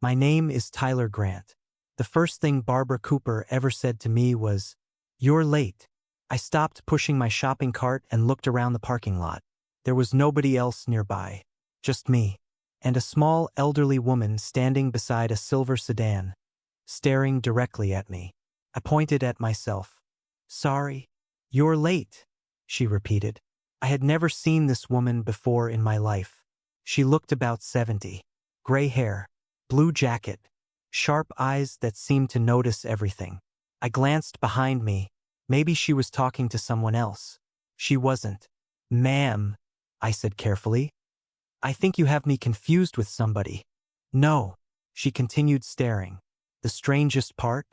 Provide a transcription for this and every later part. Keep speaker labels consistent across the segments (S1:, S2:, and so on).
S1: My name is Tyler Grant. The first thing Barbara Cooper ever said to me was, "You're late." I stopped pushing my shopping cart and looked around the parking lot. There was nobody else nearby. Just me. And a small elderly woman standing beside a silver sedan, staring directly at me. I pointed at myself. "Sorry. You're late," she repeated. I had never seen this woman before in my life. She looked about 70. Gray hair, blue jacket, sharp eyes that seemed to notice everything. I glanced behind me. Maybe she was talking to someone else. She wasn't. "Ma'am," I said carefully. "I think you have me confused with somebody." "No," she continued staring. The strangest part?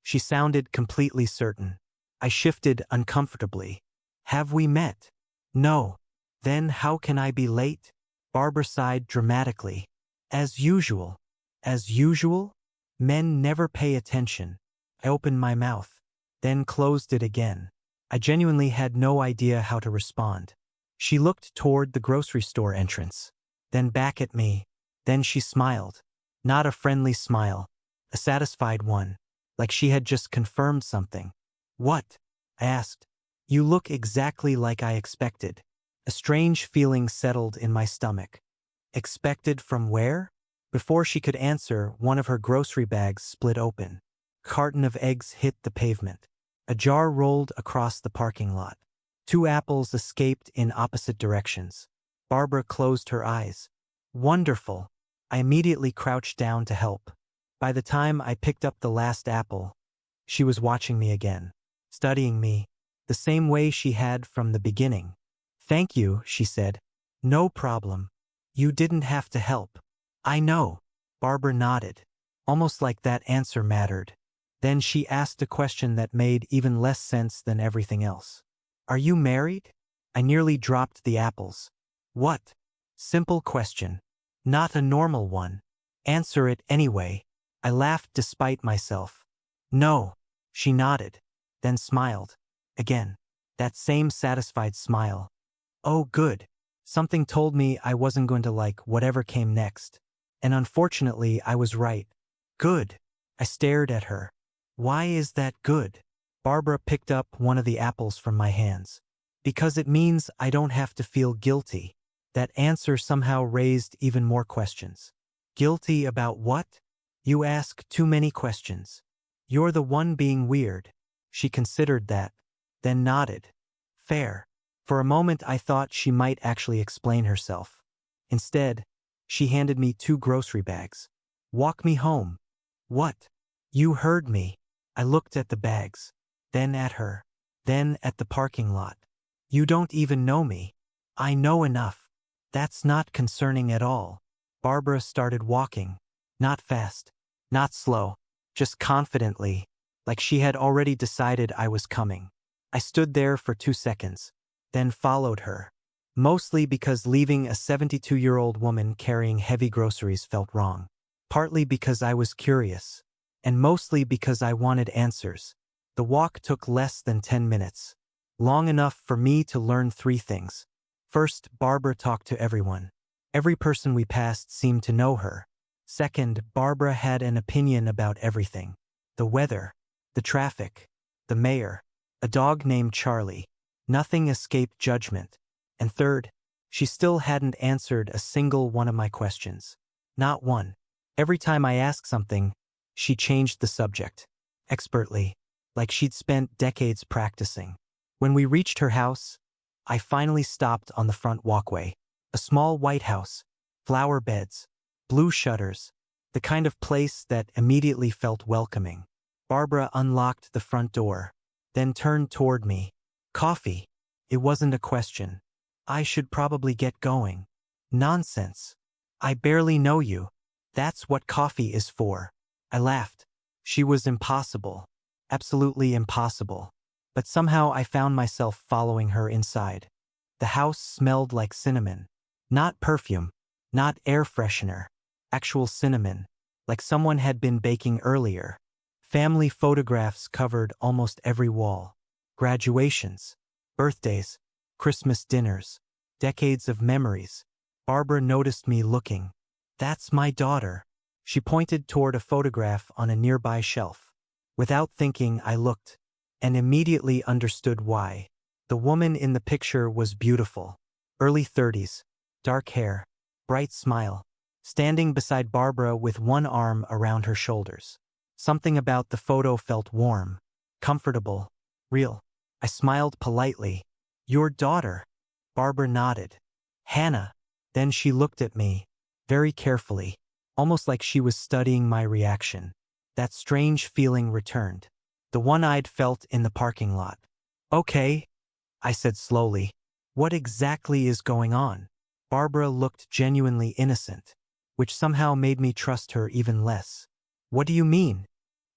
S1: She sounded completely certain. I shifted uncomfortably. "Have we met?" "No." "Then how can I be late?" Barbara sighed dramatically. "As usual." "As usual?" Men never pay attention. I opened my mouth, then closed it again. I genuinely had no idea how to respond. She looked toward the grocery store entrance, then back at me. Then she smiled. Not a friendly smile, a satisfied one, like she had just confirmed something. "What?" I asked. "You look exactly like I expected." A strange feeling settled in my stomach. Expected from where? Before she could answer, one of her grocery bags split open. A carton of eggs hit the pavement. A jar rolled across the parking lot. 2 apples escaped in opposite directions. Barbara closed her eyes. "Wonderful." I immediately crouched down to help. By the time I picked up the last apple, she was watching me again, studying me, the same way she had from the beginning. "Thank you," she said. "No problem. You didn't have to help." "I know." Barbara nodded, almost like that answer mattered. Then she asked a question that made even less sense than everything else. "Are you married?" I nearly dropped the apples. "What?" Simple question. Not a normal one. Answer it anyway. I laughed despite myself. "No." She nodded, then smiled. Again. That same satisfied smile. Oh, good. Something told me I wasn't going to like whatever came next. And unfortunately, I was right. "Good." I stared at her. "Why is that good?" Barbara picked up one of the apples from my hands. "Because it means I don't have to feel guilty." That answer somehow raised even more questions. "Guilty about what?" "You ask too many questions. You're the one being weird." She considered that, then nodded. "Fair." For a moment I thought she might actually explain herself. Instead, she handed me 2 grocery bags. "Walk me home." "What?" "You heard me." I looked at the bags, then at her, then at the parking lot. "You don't even know me." "I know enough." "That's not concerning at all." Barbara started walking. Not fast, not slow, just confidently, like she had already decided I was coming. I stood there for 2 seconds, then followed her. Mostly because leaving a 72-year-old woman carrying heavy groceries felt wrong. Partly because I was curious. And mostly because I wanted answers. The walk took less than 10 minutes. Long enough for me to learn 3 things. First, Barbara talked to everyone. Every person we passed seemed to know her. Second, Barbara had an opinion about everything. The weather, the traffic, the mayor, a dog named Charlie. Nothing escaped judgment. And third, she still hadn't answered a single one of my questions. Not one. Every time I asked something, she changed the subject. Expertly, like she'd spent decades practicing. When we reached her house, I finally stopped on the front walkway. A small white house, flower beds, blue shutters, the kind of place that immediately felt welcoming. Barbara unlocked the front door, then turned toward me. "Coffee." It wasn't a question. "I should probably get going." "Nonsense. I barely know you. That's what coffee is for." I laughed. She was impossible. Absolutely impossible. But somehow I found myself following her inside. The house smelled like cinnamon. Not perfume. Not air freshener. Actual cinnamon. Like someone had been baking earlier. Family photographs covered almost every wall. Graduations. Birthdays. Christmas dinners. Decades of memories. Barbara noticed me looking. "That's my daughter," She pointed toward a photograph on a nearby shelf. Without thinking, I looked, and immediately understood why. The woman in the picture was beautiful. Early 30s, dark hair, bright smile, standing beside Barbara with one arm around her shoulders. Something about the photo felt warm, comfortable, real. I smiled politely. "Your daughter." Barbara nodded. "Hannah." Then she looked at me, very carefully, almost like she was studying my reaction. That strange feeling returned. The one I'd felt in the parking lot. "Okay," I said slowly. "What exactly is going on?" Barbara looked genuinely innocent, which somehow made me trust her even less. "What do you mean?"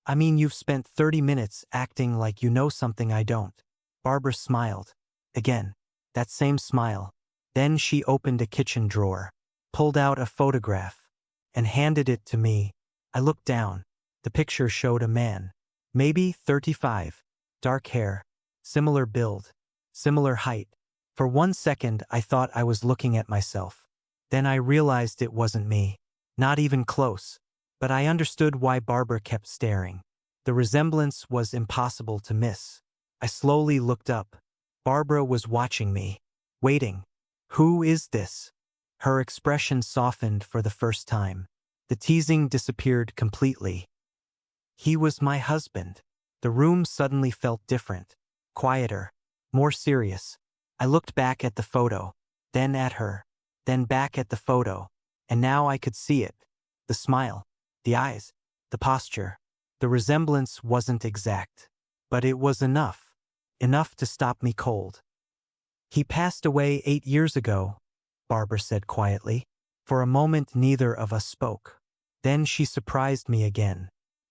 S1: "I mean, you've spent 30 minutes acting like you know something I don't." Barbara smiled. Again, that same smile. Then she opened a kitchen drawer, pulled out a photograph, and handed it to me. I looked down. The picture showed a man, maybe 35, dark hair, similar build, similar height. For 1 second, I thought I was looking at myself. Then I realized it wasn't me. Not even close. But I understood why Barbara kept staring. The resemblance was impossible to miss. I slowly looked up. Barbara was watching me, waiting. "Who is this?" Her expression softened for the first time. The teasing disappeared completely. "He was my husband." The room suddenly felt different, quieter, more serious. I looked back at the photo, then at her, then back at the photo, and now I could see it. The smile, the eyes, the posture. The resemblance wasn't exact, but it was enough. Enough to stop me cold. "He passed away 8 years ago," Barbara said quietly. For a moment neither of us spoke. Then she surprised me again.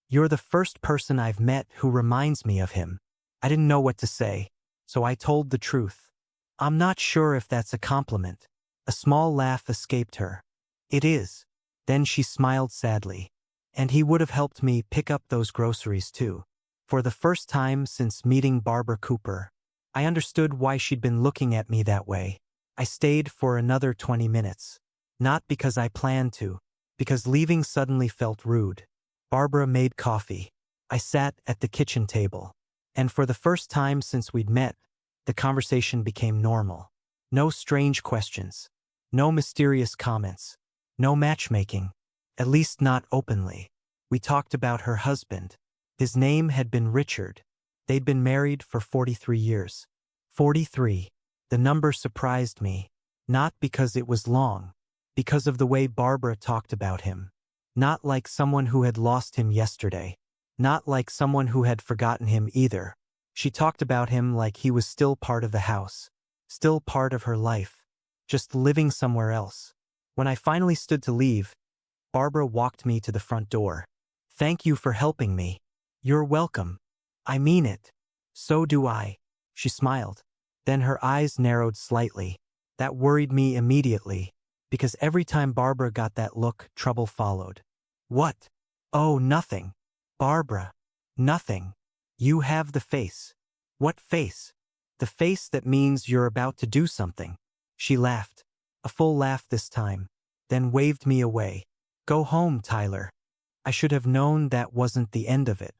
S1: "You're the first person I've met who reminds me of him." I didn't know what to say, so I told the truth. "I'm not sure if that's a compliment." A small laugh escaped her. "It is." Then she smiled sadly. "And he would have helped me pick up those groceries too." For the first time since meeting Barbara Cooper, I understood why she'd been looking at me that way. I stayed for another 20 minutes. Not because I planned to, because leaving suddenly felt rude. Barbara made coffee. I sat at the kitchen table. And for the first time since we'd met, the conversation became normal. No strange questions. No mysterious comments. No matchmaking. At least not openly. We talked about her husband. His name had been Richard. They'd been married for 43 years. 43. The number surprised me. Not because it was long. Because of the way Barbara talked about him. Not like someone who had lost him yesterday. Not like someone who had forgotten him either. She talked about him like he was still part of the house. Still part of her life. Just living somewhere else. When I finally stood to leave, Barbara walked me to the front door. "Thank you for helping me." "You're welcome. I mean it." "So do I." She smiled. Then her eyes narrowed slightly. That worried me immediately, because every time Barbara got that look, trouble followed. "What?" "Oh, nothing." "Barbara." "Nothing. You have the face." "What face?" "The face that means you're about to do something." She laughed. A full laugh this time. Then waved me away. "Go home, Tyler." I should have known that wasn't the end of it.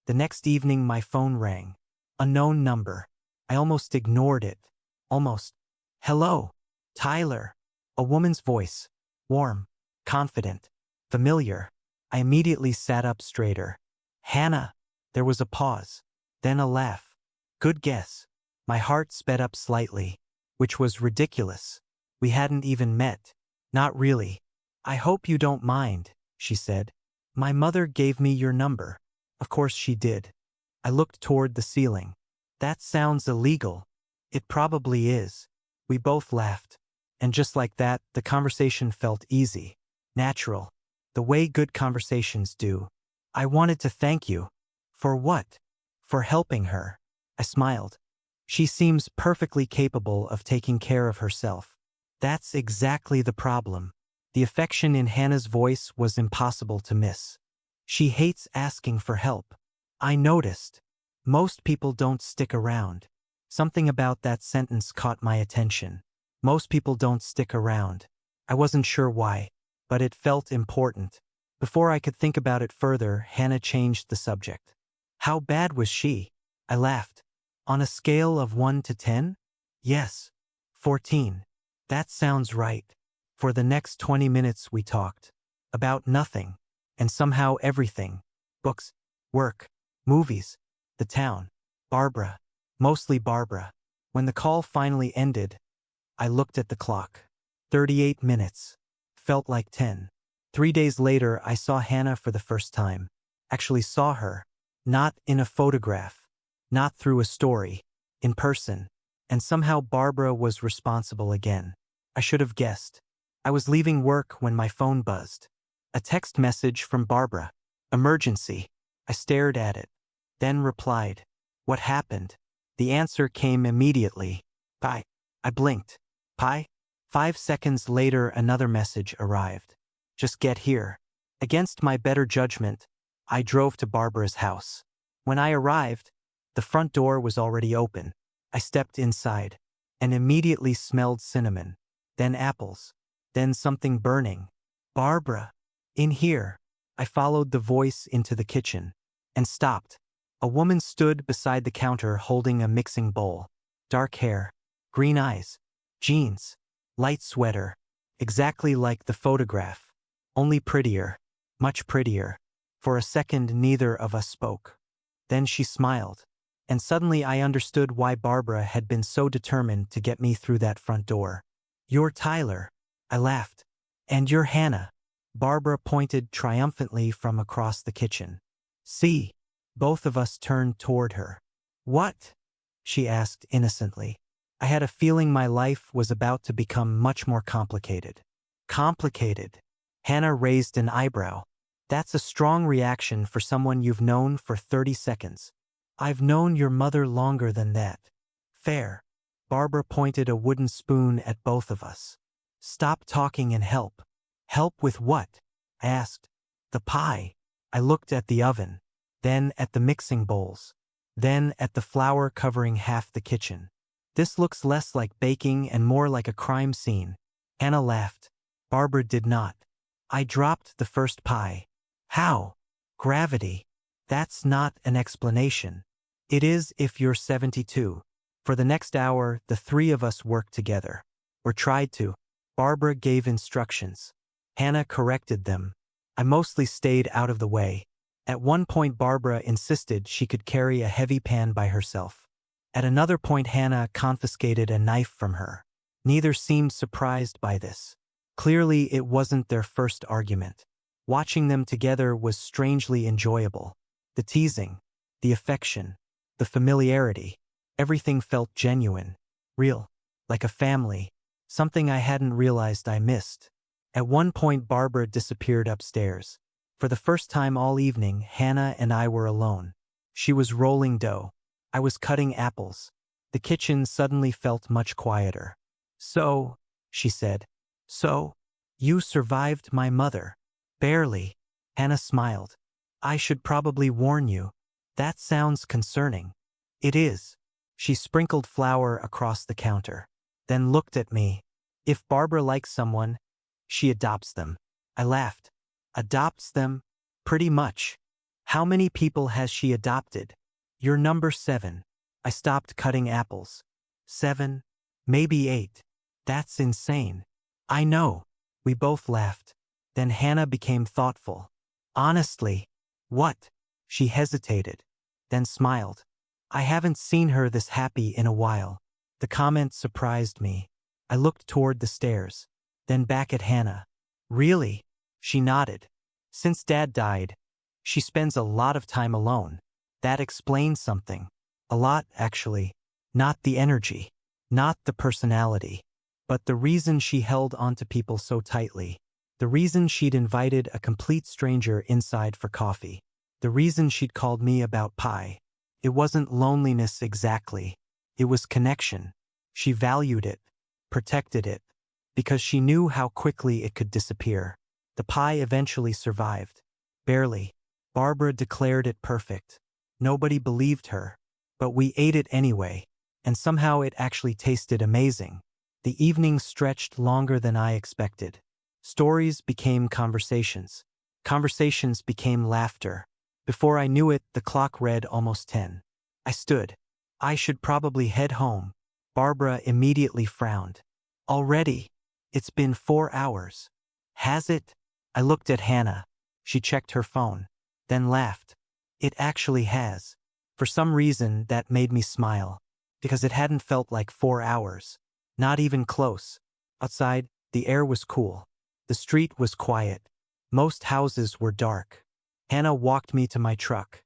S1: The next evening my phone rang. Unknown number. I almost ignored it. Almost. "Hello, Tyler." A woman's voice. Warm. Confident. Familiar. I immediately sat up straighter. "Hannah." There was a pause. Then a laugh. "Good guess." My heart sped up slightly. Which was ridiculous. We hadn't even met. "Not really." "I hope you don't mind," she said. "My mother gave me your number." Of course she did. I looked toward the ceiling. "That sounds illegal." "It probably is." We both laughed. And just like that, the conversation felt easy. Natural. The way good conversations do. "I wanted to thank you." "For what?" "For helping her." I smiled. "She seems perfectly capable of taking care of herself." That's exactly the problem. The affection in Hannah's voice was impossible to miss. "She hates asking for help." I noticed. Most people don't stick around. Something about that sentence caught my attention. Most people don't stick around. I wasn't sure why, but it felt important. Before I could think about it further, Hannah changed the subject. How bad was she? I laughed. On a scale of 1 to 10? Yes. 14. That sounds right. For the next 20 minutes we talked. About nothing. And somehow everything. Books, work, movies, the town, Barbara. Mostly Barbara. When the call finally ended, I looked at the clock. 38 minutes. Felt like 10. 3 days later, I saw Hannah for the first time. Actually saw her. Not in a photograph. Not through a story. In person. And somehow Barbara was responsible again. I should have guessed. I was leaving work when my phone buzzed. A text message from Barbara. Emergency. I stared at it. Then replied. What happened? The answer came immediately. Bye. I blinked. Pie? 5 seconds later, another message arrived. Just get here. Against my better judgment, I drove to Barbara's house. When I arrived, the front door was already open. I stepped inside and immediately smelled cinnamon, then apples, then something burning. Barbara. In here. I followed the voice into the kitchen and stopped. A woman stood beside the counter holding a mixing bowl. Dark hair, green eyes, jeans, light sweater, exactly like the photograph, only prettier, much prettier. For a second, neither of us spoke. Then she smiled, and suddenly I understood why Barbara had been so determined to get me through that front door. You're Tyler. I laughed. And you're Hannah. Barbara pointed triumphantly from across the kitchen. See? Both of us turned toward her. What? She asked innocently. I had a feeling my life was about to become much more complicated. Complicated? Hannah raised an eyebrow. That's a strong reaction for someone you've known for 30 seconds. I've known your mother longer than that. Fair. Barbara pointed a wooden spoon at both of us. Stop talking and help. Help with what? I asked. The pie. I looked at the oven, then at the mixing bowls, then at the flour covering half the kitchen. This looks less like baking and more like a crime scene. Hannah laughed. Barbara did not. I dropped the first pie. How? Gravity. That's not an explanation. It is if you're 72. For the next hour, the three of us worked together. Or tried to. Barbara gave instructions. Hannah corrected them. I mostly stayed out of the way. At one point, Barbara insisted she could carry a heavy pan by herself. At another point, Hannah confiscated a knife from her. Neither seemed surprised by this. Clearly, it wasn't their first argument. Watching them together was strangely enjoyable. The teasing, the affection, the familiarity, everything felt genuine, real, like a family, something I hadn't realized I missed. At one point, Barbara disappeared upstairs. For the first time all evening, Hannah and I were alone. She was rolling dough. I was cutting apples. The kitchen suddenly felt much quieter. So, she said. So, you survived my mother. Barely. Hannah smiled. I should probably warn you. That sounds concerning. It is. She sprinkled flour across the counter, then looked at me. If Barbara likes someone, she adopts them. I laughed. Adopts them? Pretty much. How many people has she adopted? You're number 7. I stopped cutting apples. 7? Maybe 8. That's insane. I know. We both laughed. Then Hannah became thoughtful. Honestly. What? She hesitated, then smiled. I haven't seen her this happy in a while. The comment surprised me. I looked toward the stairs, then back at Hannah. Really? She nodded. Since Dad died, she spends a lot of time alone. That explains something. A lot, actually. Not the energy, not the personality, but the reason she held onto people so tightly. The reason she'd invited a complete stranger inside for coffee. The reason she'd called me about pie. It wasn't loneliness exactly. It was connection. She valued it, protected it, because she knew how quickly it could disappear. The pie eventually survived. Barely. Barbara declared it perfect. Nobody believed her. But we ate it anyway, and somehow it actually tasted amazing. The evening stretched longer than I expected. Stories became conversations. Conversations became laughter. Before I knew it, the clock read almost 10. I stood. I should probably head home. Barbara immediately frowned. Already? It's been 4 hours. Has it? I looked at Hannah. She checked her phone, then laughed. It actually has. For some reason, that made me smile, because it hadn't felt like 4 hours. Not even close. Outside, the air was cool. The street was quiet. Most houses were dark. Hannah walked me to my truck.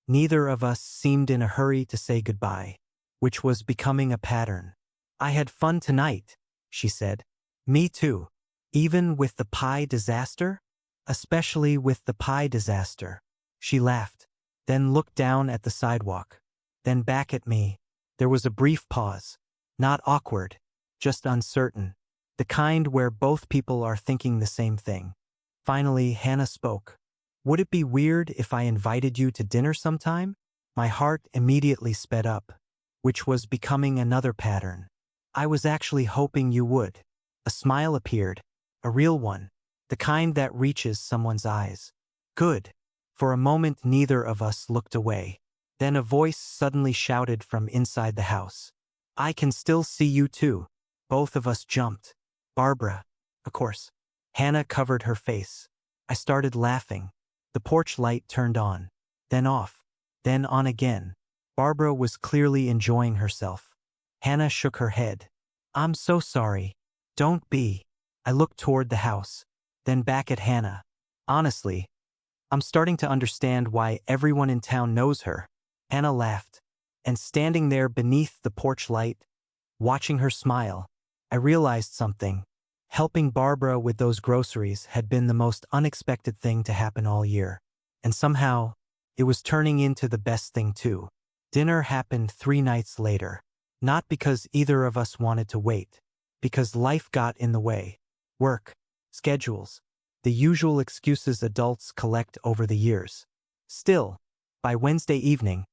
S1: Neither of us seemed in a hurry to say goodbye, which was becoming a pattern. I had fun tonight, she said. Me too. Even with the pie disaster? Especially with the pie disaster. She laughed, then looked down at the sidewalk, then back at me. There was a brief pause. Not awkward, just uncertain. The kind where both people are thinking the same thing. Finally, Hannah spoke. Would it be weird if I invited you to dinner sometime? My heart immediately sped up, which was becoming another pattern. I was actually hoping you would. A smile appeared, a real one, the kind that reaches someone's eyes. Good. For a moment, neither of us looked away. Then a voice suddenly shouted from inside the house. I can still see you too. Both of us jumped. Barbara. Of course. Hannah covered her face. I started laughing. The porch light turned on, then off, then on again. Barbara was clearly enjoying herself. Hannah shook her head. I'm so sorry. Don't be. I looked toward the house, then back at Hannah. Honestly, I'm starting to understand why everyone in town knows her. Hannah laughed, and standing there beneath the porch light, watching her smile, I realized something. Helping Barbara with those groceries had been the most unexpected thing to happen all year. And somehow, it was turning into the best thing too. Dinner happened 3 nights later. Not because either of us wanted to wait. Because life got in the way. Work, schedules, the usual excuses adults collect over the years. Still, by Wednesday evening,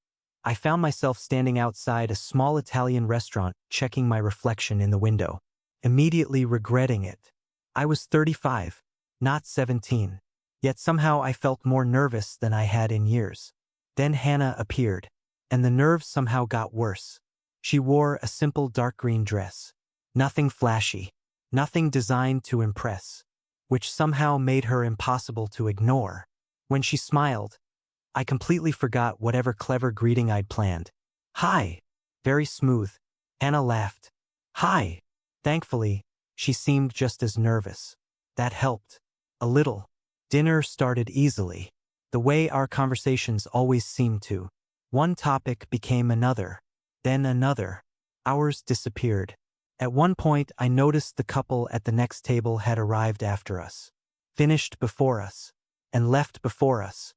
S1: I found myself standing outside a small Italian restaurant checking my reflection in the window. Immediately regretting it. I was 35, not 17. Yet somehow I felt more nervous than I had in years. Then Hannah appeared, and the nerves somehow got worse. She wore a simple dark green dress. Nothing flashy, nothing designed to impress, which somehow made her impossible to ignore. When she smiled, I completely forgot whatever clever greeting I'd planned. Hi. Very smooth. Hannah laughed. Hi. Thankfully, she seemed just as nervous. That helped. A little. Dinner started easily, the way our conversations always seemed to. One topic became another, then another. Hours disappeared. At one point, I noticed the couple at the next table had arrived after us, finished before us, and left before us.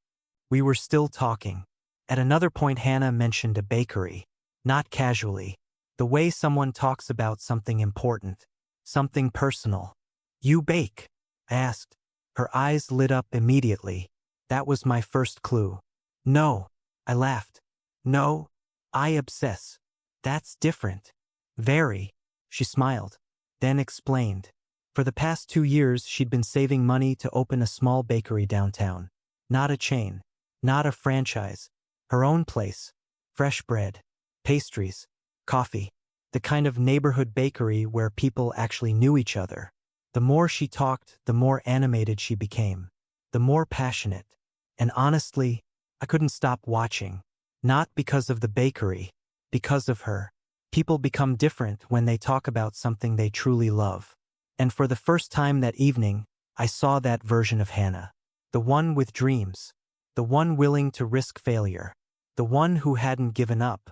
S1: We were still talking. At another point, Hannah mentioned a bakery, not casually. The way someone talks about something important, something personal. You bake? I asked. Her eyes lit up immediately. That was my first clue. No, I laughed. No, I obsess. That's different. Very. She smiled, then explained. For the past 2 years, she'd been saving money to open a small bakery downtown. Not a chain, not a franchise. Her own place. Fresh bread, pastries, coffee, the kind of neighborhood bakery where people actually knew each other. The more she talked, the more animated she became, the more passionate. And honestly, I couldn't stop watching. Not because of the bakery, because of her. People become different when they talk about something they truly love. And for the first time that evening, I saw that version of Hannah. The one with dreams. The one willing to risk failure. The one who hadn't given up.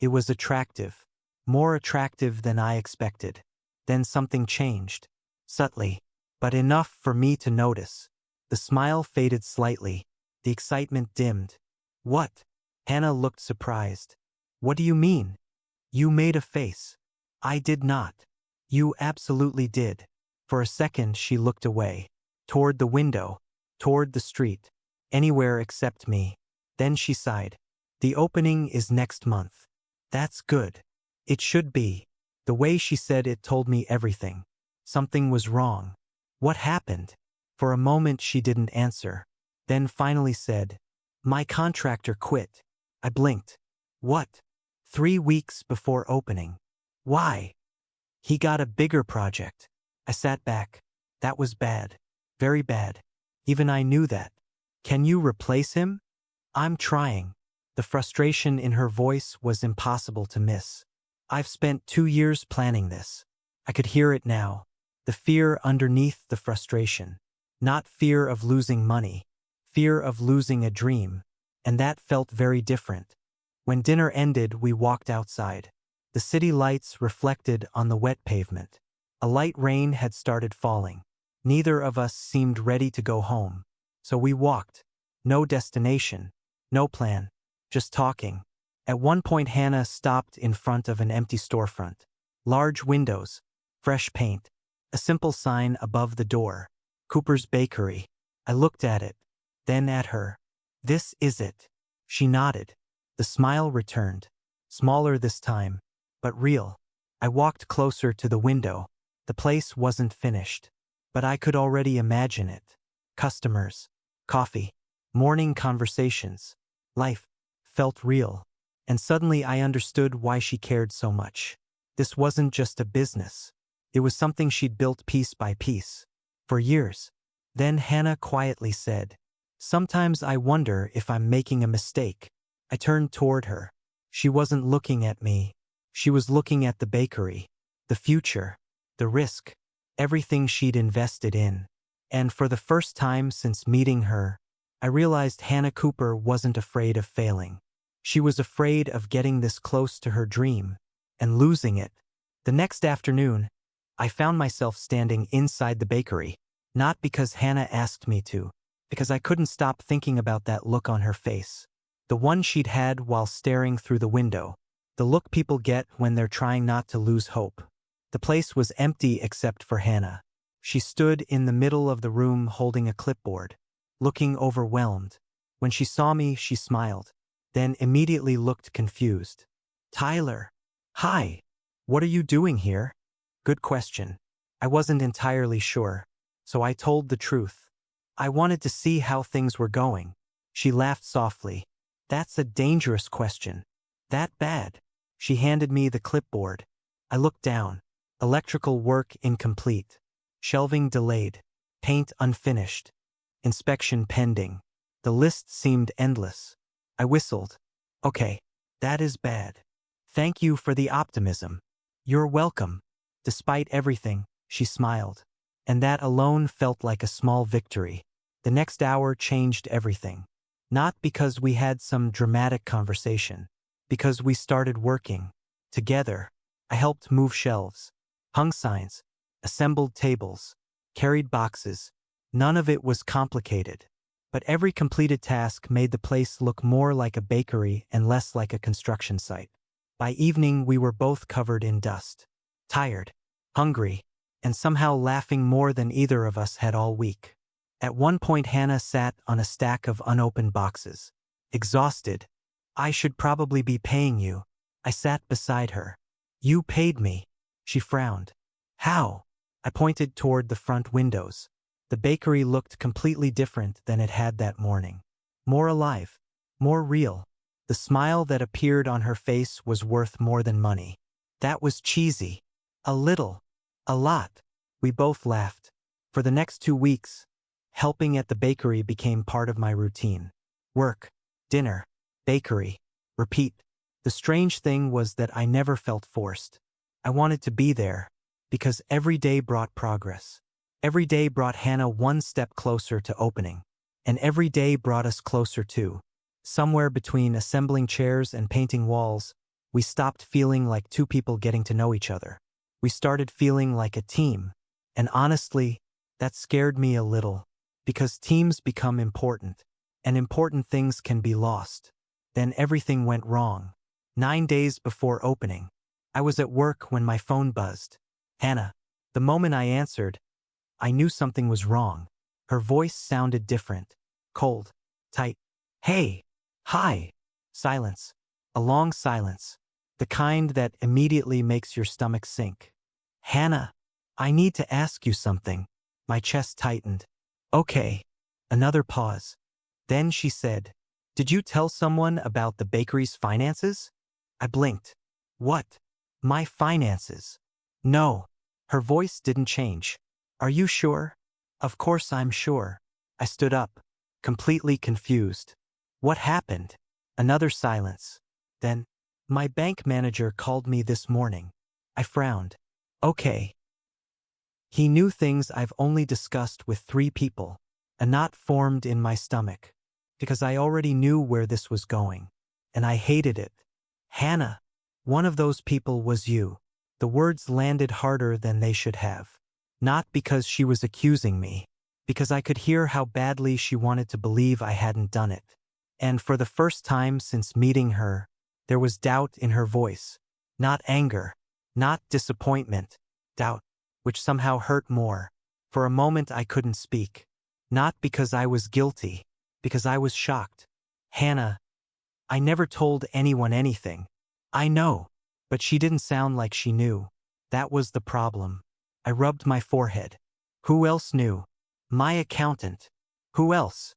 S1: It was attractive. More attractive than I expected. Then something changed. Subtly. But enough for me to notice. The smile faded slightly. The excitement dimmed. What? Hannah looked surprised. What do you mean? You made a face. I did not. You absolutely did. For a second she looked away. Toward the window. Toward the street. Anywhere except me. Then she sighed. The opening is next month. That's good. It should be. The way she said it told me everything. Something was wrong. What happened? For a moment she didn't answer. then finally said, "My contractor quit." I blinked. "What?" "3 weeks before opening." "Why?" "He got a bigger project." I sat back. That was bad. Very bad. Even I knew that. "Can you replace him?" "I'm trying." The frustration in her voice was impossible to miss. "I've spent 2 years planning this." I could hear it now. The fear underneath the frustration. Not fear of losing money. Fear of losing a dream. And that felt very different. When dinner ended, we walked outside. The city lights reflected on the wet pavement. A light rain had started falling. Neither of us seemed ready to go home. So we walked. No destination. No plan. Just talking. At one point, Hannah stopped in front of an empty storefront. Large windows. Fresh paint. A simple sign above the door. "Cooper's Bakery." I looked at it. Then at her. "This is it." She nodded. The smile returned. Smaller this time, but real. I walked closer to the window. The place wasn't finished, but I could already imagine it. Customers. Coffee. Morning conversations. Life felt real. And suddenly I understood why she cared so much. This wasn't just a business. It was something she'd built piece by piece. For years. Then Hannah quietly said, "Sometimes I wonder if I'm making a mistake." I turned toward her. She wasn't looking at me. She was looking at the bakery. The future. The risk. Everything she'd invested in. And for the first time since meeting her, I realized Hannah Cooper wasn't afraid of failing. She was afraid of getting this close to her dream and losing it. The next afternoon, I found myself standing inside the bakery, not because Hannah asked me to, because I couldn't stop thinking about that look on her face. The one she'd had while staring through the window. The look people get when they're trying not to lose hope. The place was empty except for Hannah. She stood in the middle of the room holding a clipboard, looking overwhelmed. When she saw me, she smiled, then immediately looked confused. "Tyler." "Hi. What are you doing here?" Good question. I wasn't entirely sure, so I told the truth. I wanted to see how things were going. She laughed softly. "That's a dangerous question." "That bad?" She handed me the clipboard. I looked down. Electrical work incomplete. Shelving delayed. Paint unfinished. Inspection pending. The list seemed endless. I whistled. "Okay, that is bad. Thank you for the optimism." "You're welcome." Despite everything, she smiled. And that alone felt like a small victory. The next hour changed everything. Not because we had some dramatic conversation. Because we started working. Together. I helped move shelves. Hung signs. Assembled tables. Carried boxes. None of it was complicated. But every completed task made the place look more like a bakery and less like a construction site. By evening, we were both covered in dust. Tired. Hungry. And somehow laughing more than either of us had all week. At one point, Hannah sat on a stack of unopened boxes. Exhausted. "I should probably be paying you." I sat beside her. "You paid me." She frowned. "How?" I pointed toward the front windows. The bakery looked completely different than it had that morning. More alive. More real. The smile that appeared on her face was worth more than money. That was cheesy. A little. A lot. We both laughed. For the next 2 weeks, helping at the bakery became part of my routine. Work. Dinner. Bakery. Repeat. The strange thing was that I never felt forced. I wanted to be there, because every day brought progress. Every day brought Hannah one step closer to opening. And every day brought us closer too. Somewhere between assembling chairs and painting walls, we stopped feeling like two people getting to know each other. We started feeling like a team. And honestly, that scared me a little, because teams become important, and important things can be lost. Then everything went wrong. 9 days before opening, I was at work when my phone buzzed. Hannah. The moment I answered, I knew something was wrong. Her voice sounded different. Cold. Tight. "Hey. Hi." Silence. A long silence. The kind that immediately makes your stomach sink. "Hannah, I need to ask you something." My chest tightened. "Okay." Another pause. Then she said, "Did you tell someone about the bakery's finances?" I blinked. "What? My finances?" "No." Her voice didn't change. "Are you sure?" "Of course I'm sure." I stood up, completely confused. "What happened?" Another silence. Then, "My bank manager called me this morning." I frowned. "Okay." He knew things I've only discussed with 3 people. A knot formed in my stomach. Because I already knew where this was going. And I hated it. "Hannah, one of those people was you." The words landed harder than they should have. Not because she was accusing me. Because I could hear how badly she wanted to believe I hadn't done it. And for the first time since meeting her, there was doubt in her voice. Not anger. Not disappointment. Doubt. Which somehow hurt more. For a moment I couldn't speak. Not because I was guilty. Because I was shocked. "Hannah, I never told anyone anything." "I know." But she didn't sound like she knew. That was the problem. I rubbed my forehead. "Who else knew?" "My accountant." "Who else?"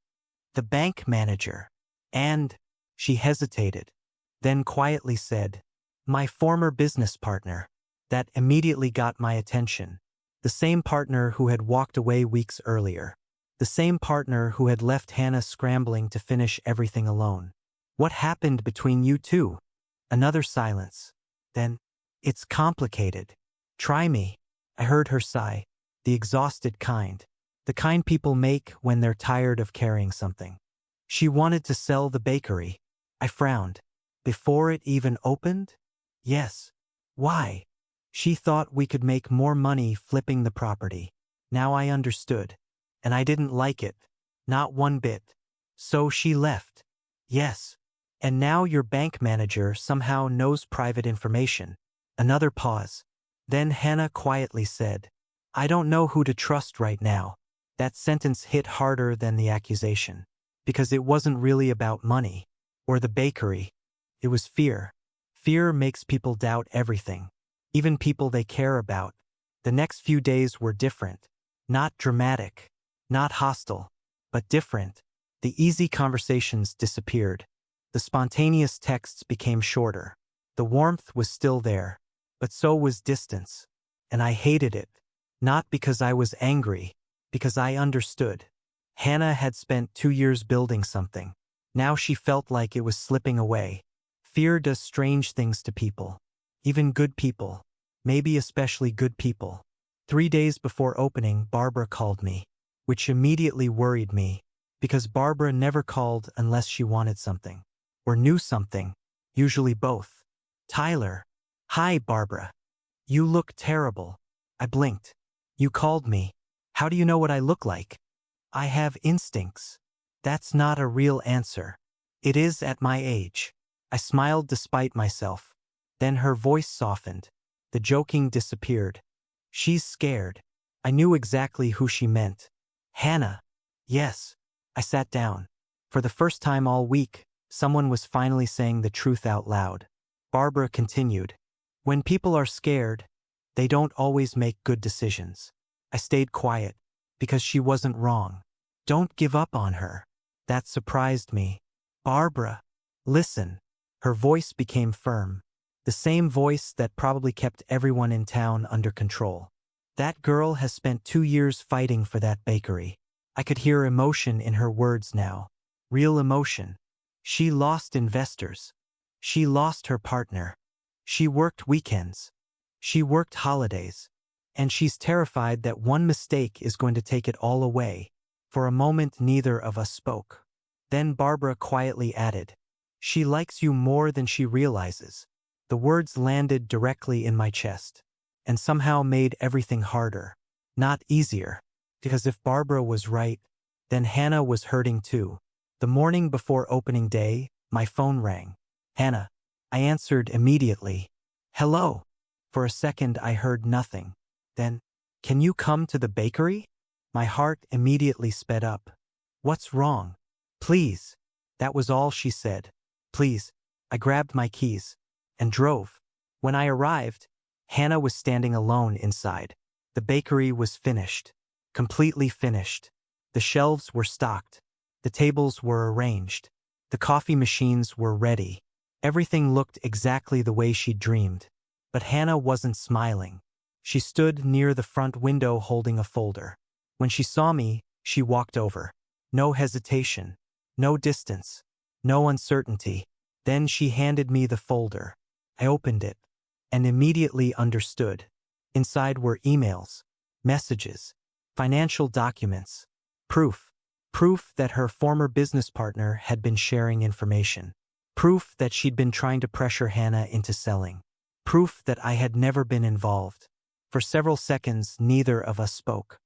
S1: "The bank manager." "And," she hesitated, then quietly said, "my former business partner." That immediately got my attention. The same partner who had walked away weeks earlier. The same partner who had left Hannah scrambling to finish everything alone. "What happened between you two?" Another silence. Then, "It's complicated. Try me." I heard her sigh. The exhausted kind. The kind people make when they're tired of carrying something. "She wanted to sell the bakery." I frowned. "Before it even opened?" "Yes." "Why?" "She thought we could make more money flipping the property." Now I understood. And I didn't like it. Not one bit. "So she left." "Yes." "And now your bank manager somehow knows private information." Another pause. Then Hannah quietly said, "I don't know who to trust right now." That sentence hit harder than the accusation. Because it wasn't really about money. Or the bakery. It was fear. Fear makes people doubt everything. Even people they care about. The next few days were different. Not dramatic. Not hostile. But different. The easy conversations disappeared. The spontaneous texts became shorter. The warmth was still there. But so was distance. And I hated it. Not because I was angry. Because I understood. Hannah had spent 2 years building something. Now she felt like it was slipping away. Fear does strange things to people. Even good people. Maybe especially good people. 3 days before opening, Barbara called me. Which immediately worried me. Because Barbara never called unless she wanted something. Or knew something. Usually both. "Tyler." "Hi, Barbara. You look terrible." I blinked. "You called me. How do you know what I look like?" "I have instincts." "That's not a real answer." "It is at my age." I smiled despite myself. Then her voice softened. The joking disappeared. "She's scared." I knew exactly who she meant. "Hannah." "Yes." I sat down. For the first time all week, someone was finally saying the truth out loud. Barbara continued. "When people are scared, they don't always make good decisions." I stayed quiet. Because she wasn't wrong. "Don't give up on her." That surprised me. "Barbara, listen." Her voice became firm. The same voice that probably kept everyone in town under control. "That girl has spent 2 years fighting for that bakery." I could hear emotion in her words now. Real emotion. She lost investors. She lost her partner. She worked weekends. She worked holidays. And she's terrified that one mistake is going to take it all away. For a moment neither of us spoke. Then Barbara quietly added, "She likes you more than she realizes." The words landed directly in my chest. And somehow made everything harder. Not easier. Because if Barbara was right, then Hannah was hurting too. The morning before opening day, my phone rang. "Hannah." I answered immediately. "Hello." For a second I heard nothing. Then, "Can you come to the bakery?" My heart immediately sped up. "What's wrong?" "Please." That was all she said. "Please." I grabbed my keys. And drove. When I arrived, Hannah was standing alone inside. The bakery was finished. Completely finished. The shelves were stocked. The tables were arranged. The coffee machines were ready. Everything looked exactly the way she'd dreamed. But Hannah wasn't smiling. She stood near the front window holding a folder. When she saw me, she walked over. No hesitation. No distance. No uncertainty. Then she handed me the folder. I opened it and immediately understood. Inside were emails, messages, financial documents, proof. Proof that her former business partner had been sharing information. Proof that she'd been trying to pressure Hannah into selling. Proof that I had never been involved. For several seconds, neither of us spoke.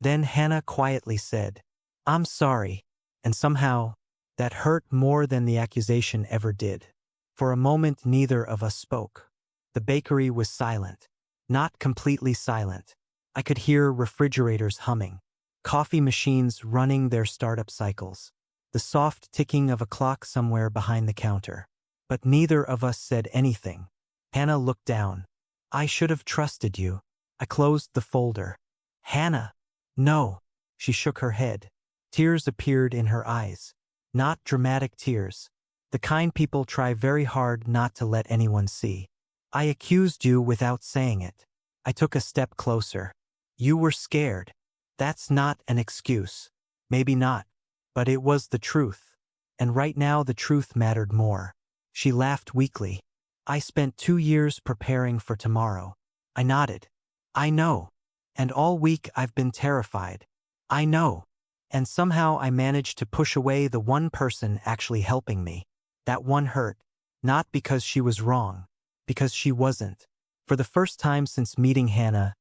S1: Then Hannah quietly said, "I'm sorry," and somehow, that hurt more than the accusation ever did. For a moment, neither of us spoke. The bakery was silent. Not completely silent. I could hear refrigerators humming. Coffee machines running their startup cycles. The soft ticking of a clock somewhere behind the counter. But neither of us said anything. Hannah looked down. "I should have trusted you." I closed the folder. "Hannah." "No." She shook her head. Tears appeared in her eyes. Not dramatic tears. The kind people try very hard not to let anyone see. "I accused you without saying it." I took a step closer. "You were scared." "That's not an excuse." "Maybe not. But it was the truth. And right now the truth mattered more." She laughed weakly. "I spent 2 years preparing for tomorrow." I nodded. "I know. And all week I've been terrified." "I know. And somehow I managed to push away the one person actually helping me. That one hurt. Not because she was wrong. Because she wasn't." For the first time since meeting Hannah,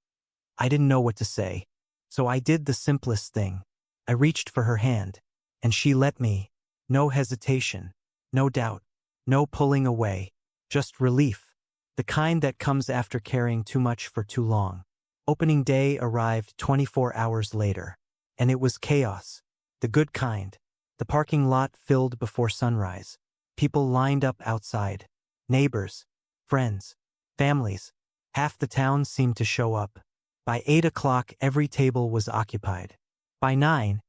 S1: I didn't know what to say. So I did the simplest thing. I reached for her hand. And she let me. No hesitation. No doubt. No pulling away. Just relief. The kind that comes after carrying too much for too long. Opening day arrived 24 hours later. And it was chaos. The good kind. The parking lot filled before sunrise. People lined up outside. Neighbors. Friends. Families. Half the town seemed to show up. By 8 o'clock every table was occupied. By 9,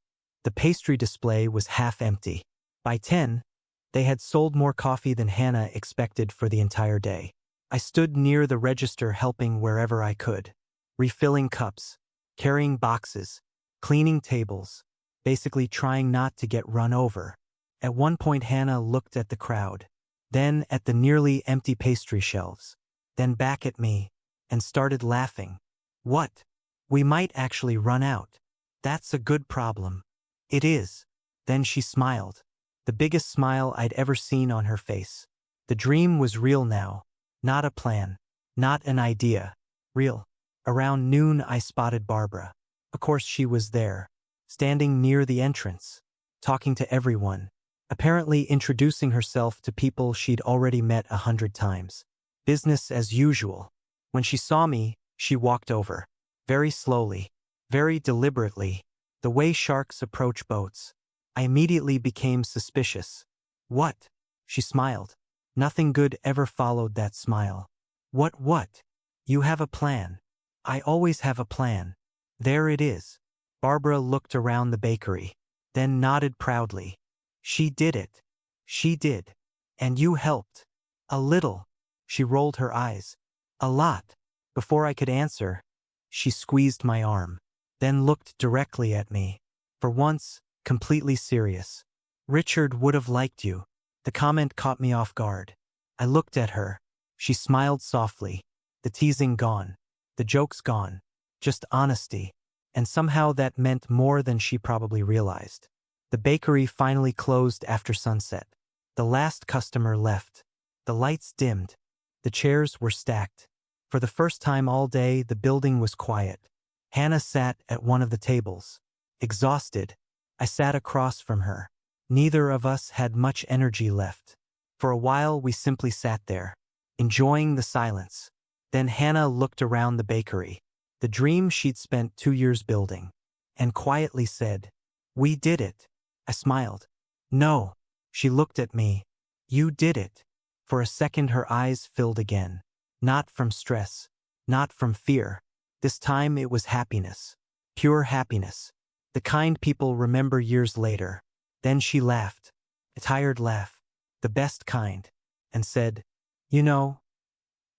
S1: the pastry display was half empty. By 10, they had sold more coffee than Hannah expected for the entire day. I stood near the register helping wherever I could. Refilling cups, carrying boxes, cleaning tables, basically trying not to get run over. At one point Hannah looked at the crowd, then at the nearly empty pastry shelves, then back at me, and started laughing. "What? We might actually run out." "That's a good problem." "It is." Then she smiled. The biggest smile I'd ever seen on her face. The dream was real now. Not a plan. Not an idea. Real. Around noon I spotted Barbara. Of course she was there. Standing near the entrance. Talking to everyone. Apparently introducing herself to people she'd already met 100 times. Business as usual. When she saw me, she walked over. Very slowly. Very deliberately. The way sharks approach boats. I immediately became suspicious. "What?" She smiled. Nothing good ever followed that smile. What? "You have a plan." "I always have a plan." "There it is." Barbara looked around the bakery, then nodded proudly. "She did it." "She did." "And you helped." "A little." She rolled her eyes. "A lot." Before I could answer, she squeezed my arm, then looked directly at me. For once, completely serious. "Richard would have liked you." The comment caught me off guard. I looked at her. She smiled softly. The teasing gone. The jokes gone. Just honesty. And somehow that meant more than she probably realized. The bakery finally closed after sunset. The last customer left. The lights dimmed. The chairs were stacked. For the first time all day, the building was quiet. Hannah sat at one of the tables. Exhausted. I sat across from her. Neither of us had much energy left. For a while we simply sat there, enjoying the silence. Then Hannah looked around the bakery, the dream she'd spent 2 years building, and quietly said, "We did it." I smiled. "No." She looked at me. "You did it." For a second her eyes filled again. Not from stress. Not from fear. This time it was happiness. Pure happiness. The kind people remember years later. Then she laughed, a tired laugh, the best kind, and said, "You know,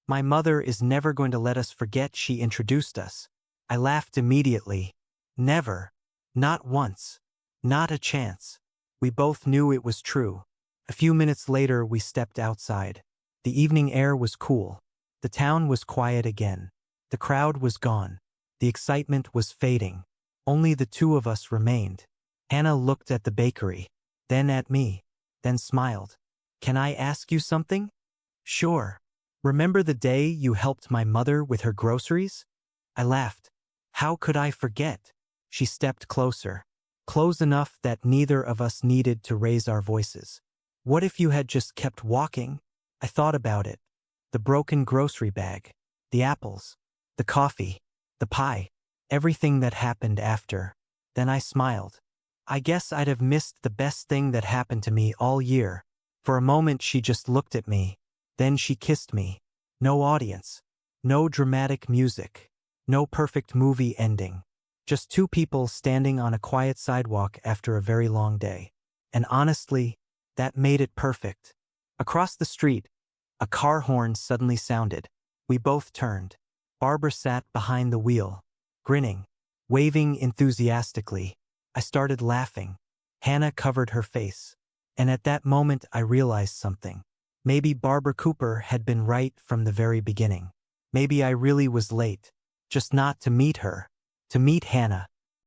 S1: my mother is never going to let us forget she introduced us." I laughed immediately. Never. Not once. Not a chance. We both knew it was true. A few minutes later we stepped outside. The evening air was cool. The town was quiet again. The crowd was gone. The excitement was fading. Only the two of us remained. Hannah looked at the bakery, then at me, then smiled. "Can I ask you something?" "Sure. Remember the day you helped my mother with her groceries?" I laughed. "How could I forget?" She stepped closer, close enough that neither of us needed to raise our voices. "What if you had just kept walking?" I thought about it. The broken grocery bag, the apples, the coffee, the pie, everything that happened after. Then I smiled. "I guess I'd have missed the best thing that happened to me all year." For a moment she just looked at me. Then she kissed me. No audience. No dramatic music. No perfect movie ending. Just two people standing on a quiet sidewalk after a very long day. And honestly, that made it perfect. Across the street, a car horn suddenly sounded. We both turned. Barbara sat behind the wheel, grinning, waving enthusiastically. I started laughing. Hannah covered her face. And at that moment I realized something. Maybe Barbara Cooper had been right from the very beginning. Maybe I really was late. Just not to meet her. To meet Hannah.